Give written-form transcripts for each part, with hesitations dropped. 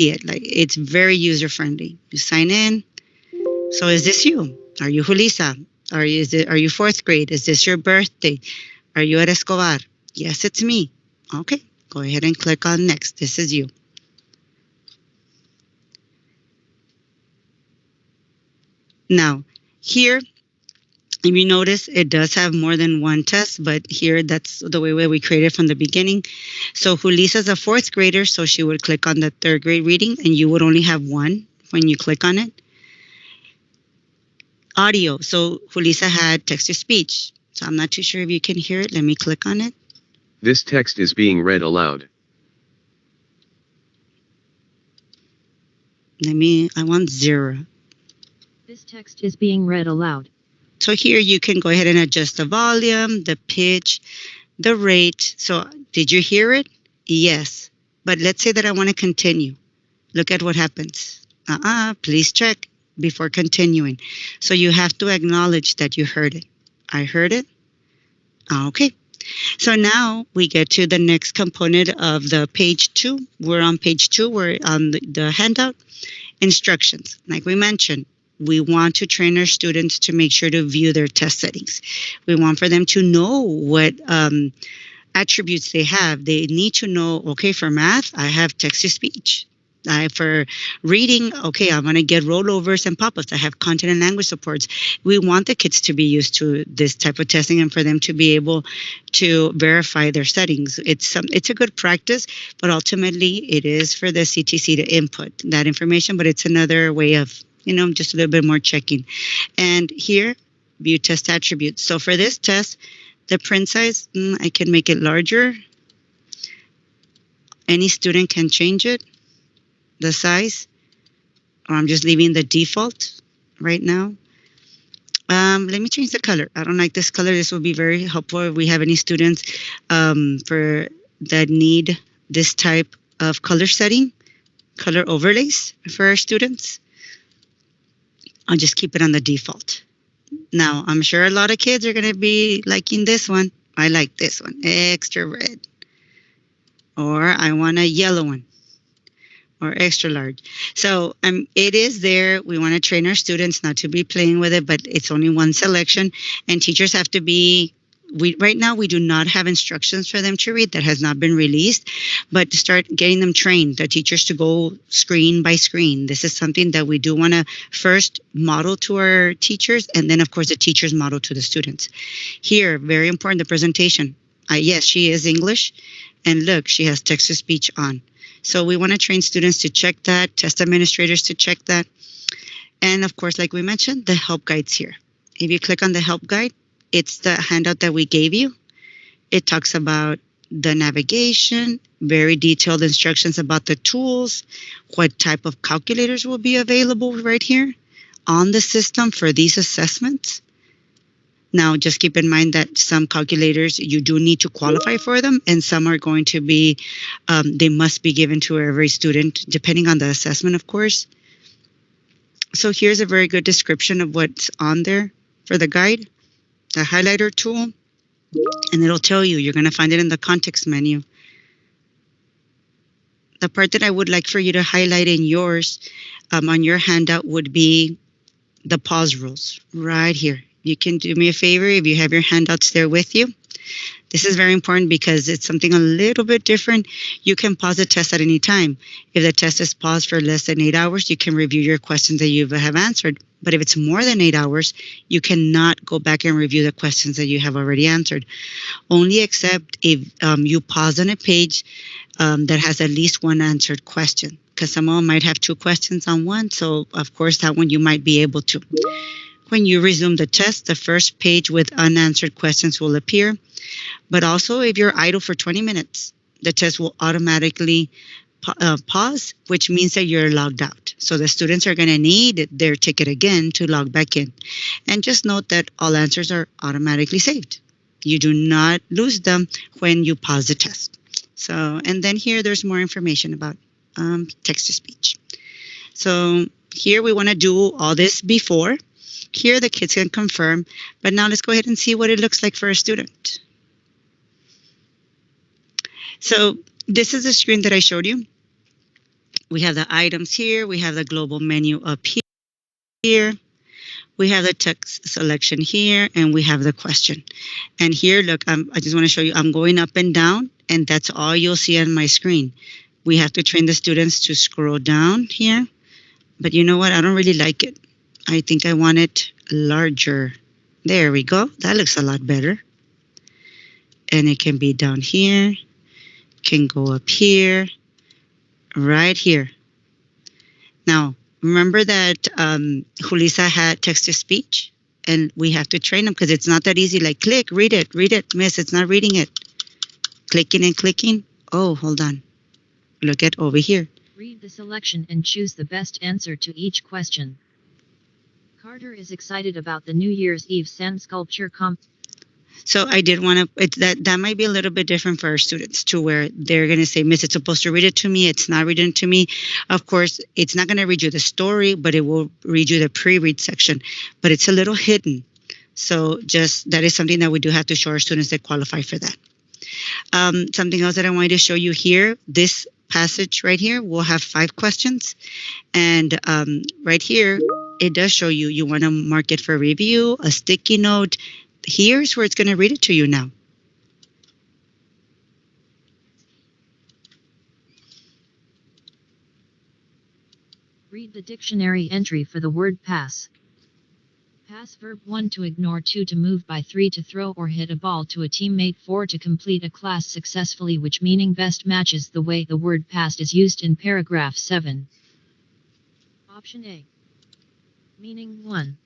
it. Like it's very user friendly. You sign in. So is this you? Are you Julissa? Are you fourth grade? Is this your birthday? Are you at Escobar? Yes, it's me. Okay, go ahead and click on next. This is you. Now, here, if you notice, it does have more than one test, but here that's the way we created from the beginning. So Julissa's a fourth grader, so she would click on the third grade reading, and you would only have one when you click on it. Audio. So Julissa had text to speech. So I'm not too sure if you can hear it. Let me click on it. This text is being read aloud. I want 0. This text is being read aloud. So here you can go ahead and adjust the volume, the pitch, the rate. So did you hear it? Yes. But let's say that I want to continue. Look at what happens. Please check before continuing. So you have to acknowledge that you heard it. I heard it. Okay. So now we get to the next component of the page 2. We're on page 2. We're on the handout. Instructions. Like we mentioned, we want to train our students to make sure to view their test settings. We want for them to know what attributes they have. They need to know, okay, for math, I have text to speech. For reading, okay, I'm going to get rollovers and pop-ups. I have content and language supports. We want the kids to be used to this type of testing and for them to be able to verify their settings. It's a good practice, but ultimately it is for the CTC to input that information, but it's another way of, just a little bit more checking. And here, view test attributes. So for this test, the print size, I can make it larger. Any student can change it. The size, or I'm just leaving the default right now. Let me change the color. I don't like this color. This will be very helpful if we have any students that need this type of color setting, color overlays for our students. I'll just keep it on the default. Now, I'm sure a lot of kids are going to be liking this one. I like this one, extra red. Or I want a yellow one. Or extra large. So it is there. We want to train our students not to be playing with it, but it's only one selection. And teachers have to be, right now we do not have instructions for them to read. That has not been released, but to start getting them trained, the teachers to go screen by screen. This is something that we do want to first model to our teachers, and then of course the teachers model to the students. Here, very important, the presentation. Yes, she is English, and look, she has text to speech on. So we want to train students to check that, test administrators to check that. And of course, like we mentioned, the help guides here. If you click on the help guide, it's the handout that we gave you. It talks about the navigation, very detailed instructions about the tools, what type of calculators will be available right here on the system for these assessments. Now, just keep in mind that some calculators, you do need to qualify for them, and some are going to be, they must be given to every student, depending on the assessment, of course. So here's a very good description of what's on there for the guide, the highlighter tool, and it'll tell you, you're going to find it in the context menu. The part that I would like for you to highlight in yours, on your handout, would be the pause rules right here. You can do me a favor if you have your handouts there with you. This is very important because it's something a little bit different. You can pause the test at any time. If the test is paused for less than 8 hours, you can review your questions that you have answered. But if it's more than 8 hours, you cannot go back and review the questions that you have already answered. Only except if you pause on a page that has at least one answered question, because some of them might have 2 questions on one. So, of course, that one you might be able to. When you resume the test, the first page with unanswered questions will appear. But also, if you're idle for 20 minutes, the test will automatically pause, which means that you're logged out. So the students are going to need their ticket again to log back in. And just note that all answers are automatically saved. You do not lose them when you pause the test. So, and then here, there's more information about text-to-speech. So here we want to do all this before. Here the kids can confirm, but now let's go ahead and see what it looks like for a student. So this is the screen that I showed you. We have the items here. We have the global menu up here. We have the text selection here, and we have the question. And here, look, I just want to show you, I'm going up and down, and that's all you'll see on my screen. We have to train the students to scroll down here. But you know what? I don't really like it. I think I want it larger. There we go. That looks a lot better. And it can be down here, can go up here, right here. Now, remember that Julissa had text-to-speech? And we have to train them because it's not that easy. Like, click, read it, miss. It's not reading it. Clicking and clicking. Oh, hold on. Look at over here. Read the selection and choose the best answer to each question. Carter is excited about the New Year's Eve sand sculpture So I did want to, that might be a little bit different for our students to where they're going to say, Miss, it's supposed to read it to me. It's not reading it to me. Of course, it's not going to read you the story, but it will read you the pre-read section. But it's a little hidden. So just that is something that we do have to show our students that qualify for that. Something else that I wanted to show you here, this passage right here will have 5 questions. And right here, it does show you, you want to mark it for review, a sticky note. Here's where it's going to read it to you now. Read the dictionary entry for the word pass. Pass verb 1 to ignore, 2 to move by, 3 to throw or hit a ball to a teammate, 4 to complete a class successfully. Which meaning best matches the way the word passed is used in paragraph 7? Option A. Meaning 1.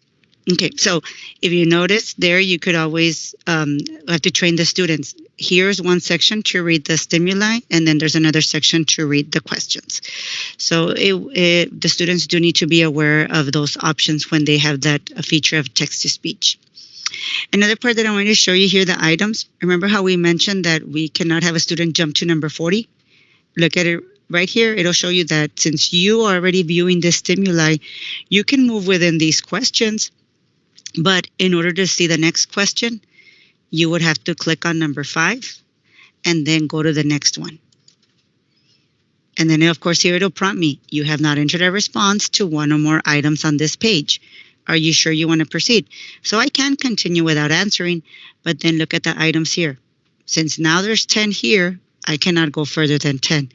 Okay, so if you notice there, you could always have to train the students. Here's one section to read the stimuli, and then there's another section to read the questions. So the students do need to be aware of those options when they have that feature of text-to-speech. Another part that I wanted to show you here, the items. Remember how we mentioned that we cannot have a student jump to number 40? Look at it right here. It'll show you that since you are already viewing the stimuli, you can move within these questions. But in order to see the next question, you would have to click on number 5 and then go to the next one. And then, of course, here it'll prompt me. You have not entered a response to one or more items on this page. Are you sure you want to proceed? So I can continue without answering, but then look at the items here. Since now there's 10 here, I cannot go further than 10.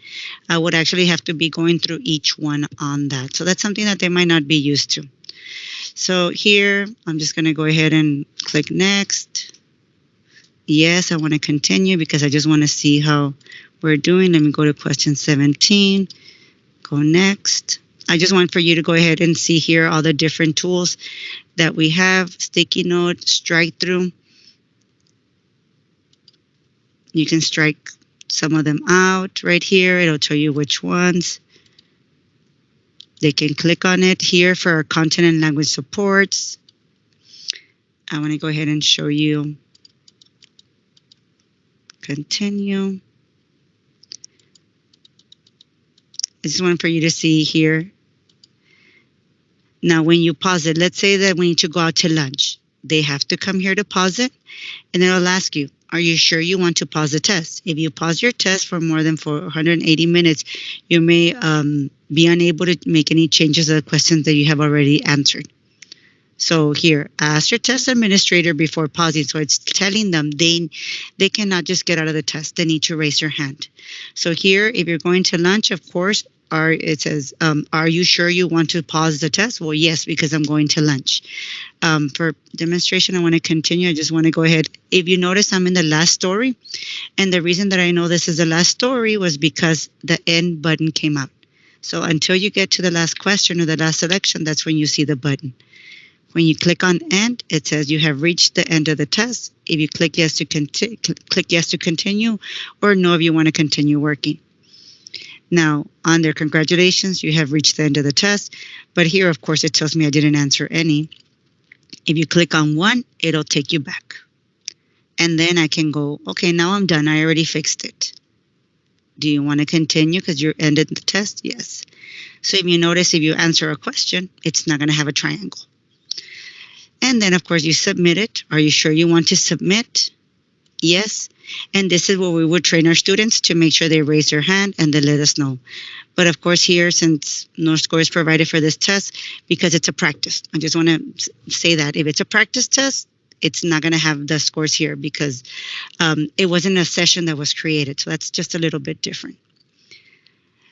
I would actually have to be going through each one on that. So that's something that they might not be used to. So here, I'm just going to go ahead and click next. Yes, I want to continue because I just want to see how we're doing. Let me go to question 17. Go next. I just want for you to go ahead and see here all the different tools that we have. Sticky note, strike through. You can strike some of them out right here. It'll tell you which ones. They can click on it here for our content and language supports. I want to go ahead and show you. Continue. I just want for you to see here. Now, when you pause it, let's say that we need to go out to lunch. They have to come here to pause it, and then it'll ask you, are you sure you want to pause the test? If you pause your test for more than 480 minutes, you may be unable to make any changes to the questions that you have already answered. So here, ask your test administrator before pausing. So it's telling them they cannot just get out of the test. They need to raise their hand. So here, if you're going to lunch, of course, it says, are you sure you want to pause the test? Well, yes, because I'm going to lunch. For demonstration, I want to continue. I just want to go ahead. If you notice, I'm in the last story. And the reason that I know this is the last story was because the end button came out. So until you get to the last question or the last selection, that's when you see the button. When you click on end, it says you have reached the end of the test. If you click yes to click yes to continue, or no if you want to continue working. Now, on there, congratulations, you have reached the end of the test. But here, of course, it tells me I didn't answer any. If you click on one, it'll take you back. And then I can go, okay, now I'm done. I already fixed it. Do you want to continue because you ended the test? Yes. So if you notice, if you answer a question, it's not going to have a triangle. And then, of course, you submit it. Are you sure you want to submit? Yes. And this is where we would train our students to make sure they raise their hand and then let us know. But of course, here, since no score is provided for this test, because it's a practice, I just want to say that if it's a practice test, it's not going to have the scores here because it wasn't a session that was created. So that's just a little bit different.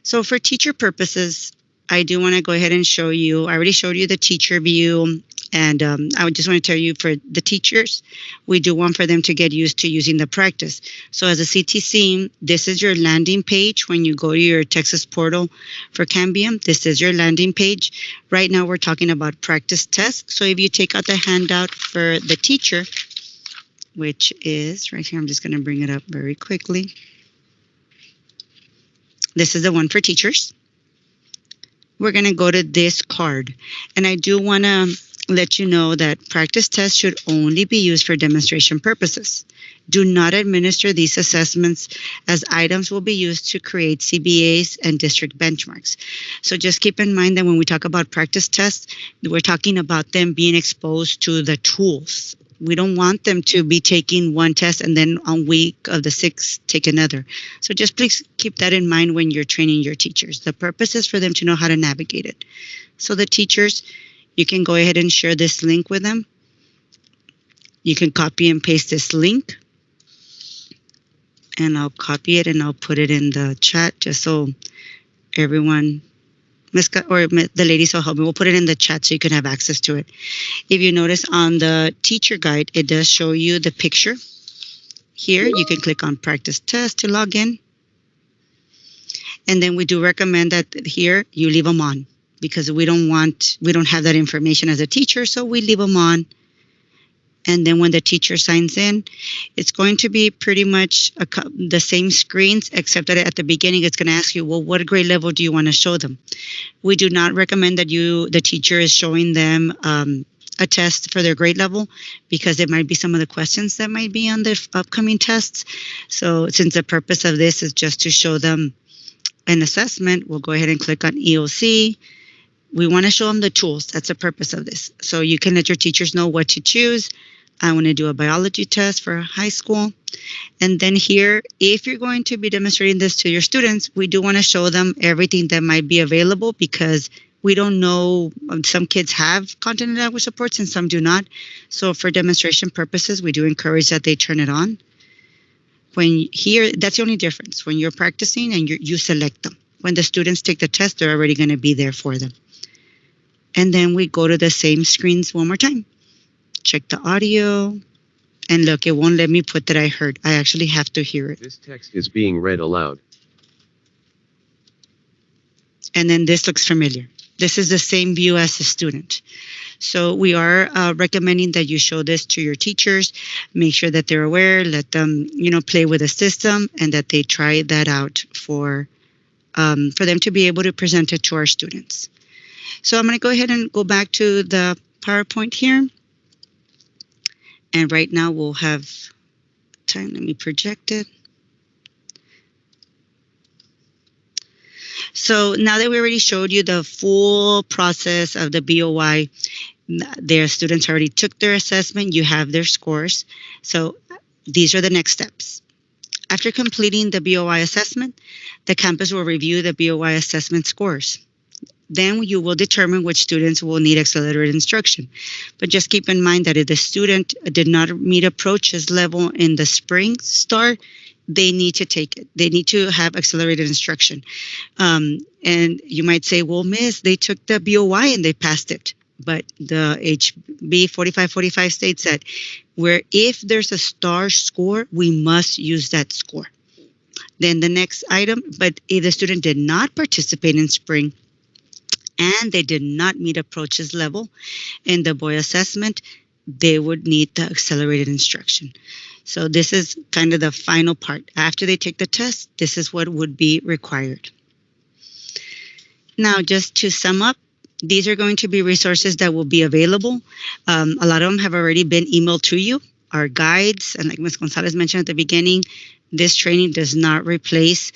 So for teacher purposes, I do want to go ahead and show you. I already showed you the teacher view. And I would just want to tell you for the teachers, we do want for them to get used to using the practice. So as a CTC, this is your landing page when you go to your Texas portal for Cambium. This is your landing page. Right now we're talking about practice tests. So if you take out the handout for the teacher, which is right here, I'm just going to bring it up very quickly. This is the one for teachers. We're going to go to this card. And I do want to let you know that practice tests should only be used for demonstration purposes. Do not administer these assessments as items will be used to create CBAs and district benchmarks. So just keep in mind that when we talk about practice tests, we're talking about them being exposed to the tools. We don't want them to be taking one test and then on week of the 6th take another. So just please keep that in mind when you're training your teachers. The purpose is for them to know how to navigate it. So the teachers, you can go ahead and share this link with them. You can copy and paste this link. And I'll copy it and I'll put it in the chat just so everyone, the ladies will help me. We'll put it in the chat so you can have access to it. If you notice on the teacher guide, it does show you the picture. Here, you can click on practice test to log in. And then we do recommend that here you leave them on, because we don't have that information as a teacher, so we leave them on. And then when the teacher signs in, it's going to be pretty much the same screens, except that at the beginning, it's going to ask you, well, what grade level do you want to show them? We do not recommend that the teacher is showing them a test for their grade level, because there might be some of the questions that might be on the upcoming tests. So since the purpose of this is just to show them an assessment, we'll go ahead and click on EOC. We want to show them the tools. That's the purpose of this. So you can let your teachers know what to choose. I want to do a biology test for high school. And then here, if you're going to be demonstrating this to your students, we do want to show them everything that might be available, because we don't know, some kids have content and language supports and some do not. So for demonstration purposes, we do encourage that they turn it on. When here, that's the only difference. When you're practicing and you select them. When the students take the test, they're already going to be there for them. And then we go to the same screens one more time. Check the audio. And look, it won't let me put that I heard. I actually have to hear it. This text is being read aloud. And then this looks familiar. This is the same view as the student. So we are recommending that you show this to your teachers. Make sure that they're aware. Let them, play with the system, and that they try that out for them to be able to present it to our students. So I'm going to go ahead and go back to the PowerPoint here. And right now we'll have time. Let me project it. So now that we already showed you the full process of the BOY, their students already took their assessment. You have their scores. So these are the next steps. After completing the BOY assessment, the campus will review the BOY assessment scores. Then you will determine which students will need accelerated instruction. But just keep in mind that if the student did not meet approaches level in the spring start, they need to take it. They need to have accelerated instruction. And you might say, well, Miss, they took the BOY and they passed it. But the HB 4545 states that where if there's a star score, we must use that score. Then the next item, but if the student did not participate in spring and they did not meet approaches level in the BOY assessment, they would need the accelerated instruction. So this is kind of the final part. After they take the test, this is what would be required. Now, just to sum up, these are going to be resources that will be available. A lot of them have already been emailed to you. Our guides, and like Ms. Gonzalez mentioned at the beginning, This training does not replace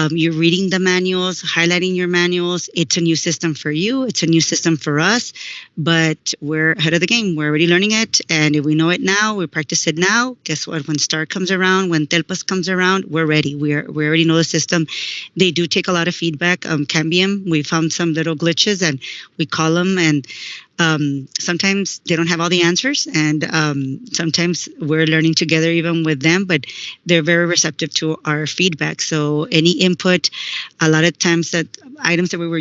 you reading the manuals, highlighting your manuals. It's a new system for you. It's a new system for us, but we're ahead of the game. We're already learning it. And if we know it now, we practice it now. Guess what? When STAR comes around, when TELPAS comes around, we're ready. We already know the system. They do take a lot of feedback. Cambium, we found some little glitches and we call them, and sometimes they don't have all the answers, and sometimes we're learning together even with them, but they're very receptive to our feedback. So any input, a lot of times that items that we were